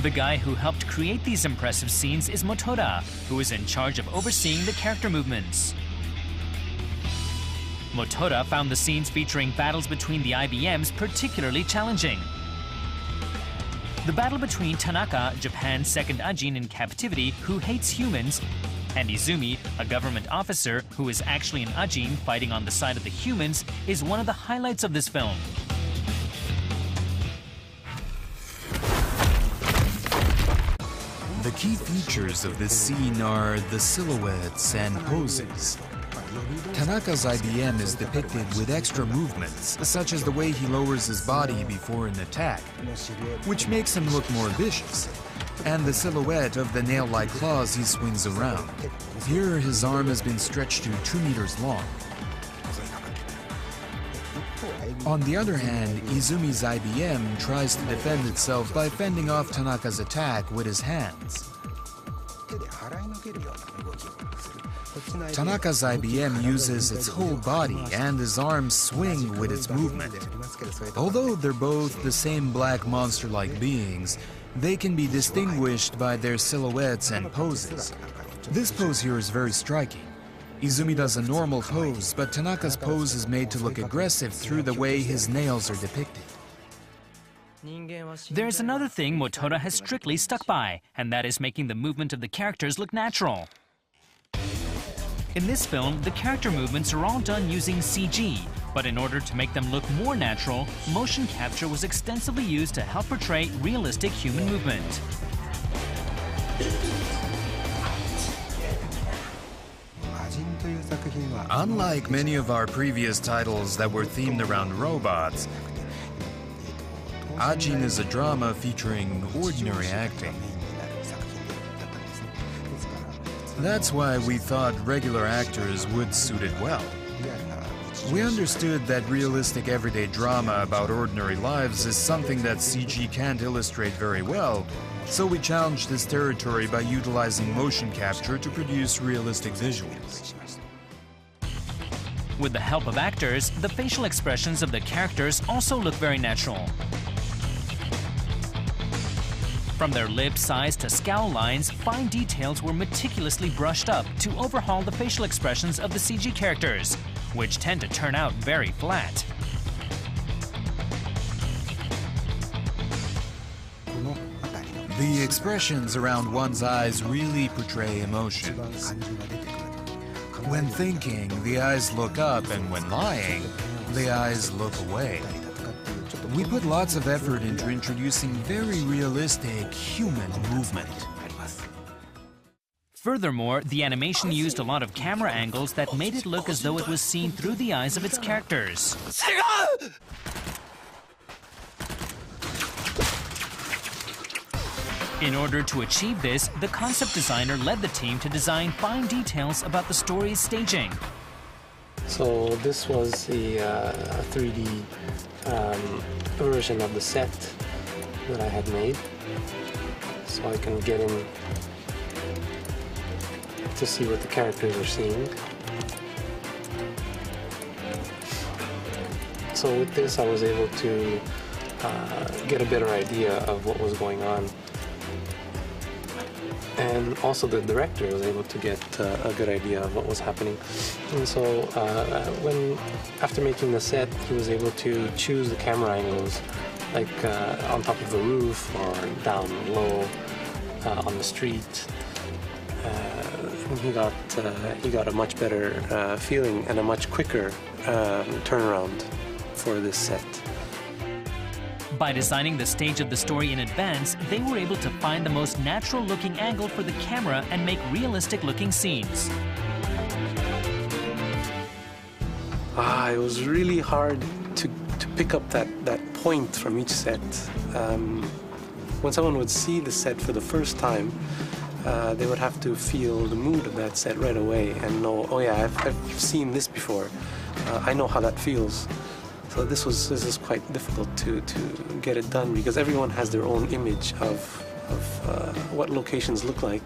The guy who helped create these impressive scenes is Motoda, who is in charge of overseeing the character movements. Motoda found the scenes featuring battles between the IBMs particularly challenging. The battle between Tanaka, Japan's second Ajin in captivity who hates humans, and Izumi, a government officer who is actually an Ajin fighting on the side of the humans, is one of the highlights of this film. The key features of this scene are the silhouettes and poses. Tanaka's IBM is depicted with extra movements, such as the way he lowers his body before an attack, which makes him look more vicious, and the silhouette of the nail-like claws he swings around. Here, his arm has been stretched to 2 meters long. On the other hand, Izumi's IBM tries to defend itself by fending off Tanaka's attack with his hands. Tanaka's IBM uses its whole body and his arms swing with its movement. Although they're both the same black monster-like beings, they can be distinguished by their silhouettes and poses. This pose here is very striking. Izumi does a normal pose, but Tanaka's pose is made to look aggressive through the way his nails are depicted. There's another thing Motoda has strictly stuck by, and that is making the movement of the characters look natural. In this film, the character movements are all done using CG, but in order to make them look more natural, motion capture was extensively used to help portray realistic human movement. Unlike many of our previous titles that were themed around robots, Ajin is a drama featuring ordinary acting. That's why we thought regular actors would suit it well. We understood that realistic everyday drama about ordinary lives is something that CG can't illustrate very well, so we challenged this territory by utilizing motion capture to produce realistic visuals. With the help of actors, the facial expressions of the characters also look very natural. From their lip size to scowl lines, fine details were meticulously brushed up to overhaul the facial expressions of the CG characters, which tend to turn out very flat. The expressions around one's eyes really portray emotions. When thinking, the eyes look up, and when lying, the eyes look away. We put lots of effort into introducing very realistic human movement. Furthermore, the animation used a lot of camera angles that made it look as though it was seen through the eyes of its characters. In order to achieve this, the concept designer led the team to design fine details about the story's staging. So this was the 3D version of the set that I had made, so I can get in to see what the characters are seeing. So with this I was able to get a better idea of what was going on. And also the director was able to get a good idea of what was happening. And so after making the set, he was able to choose the camera angles, like on top of the roof or down low on the street. He got a much better feeling and a much quicker turnaround for this set. By designing the stage of the story in advance, they were able to find the most natural-looking angle for the camera and make realistic-looking scenes. It was really hard to pick up that point from each set. When someone would see the set for the first time, they would have to feel the mood of that set right away and know, oh yeah, I've seen this before. I know how that feels. So this is quite difficult to get it done because everyone has their own image of what locations look like.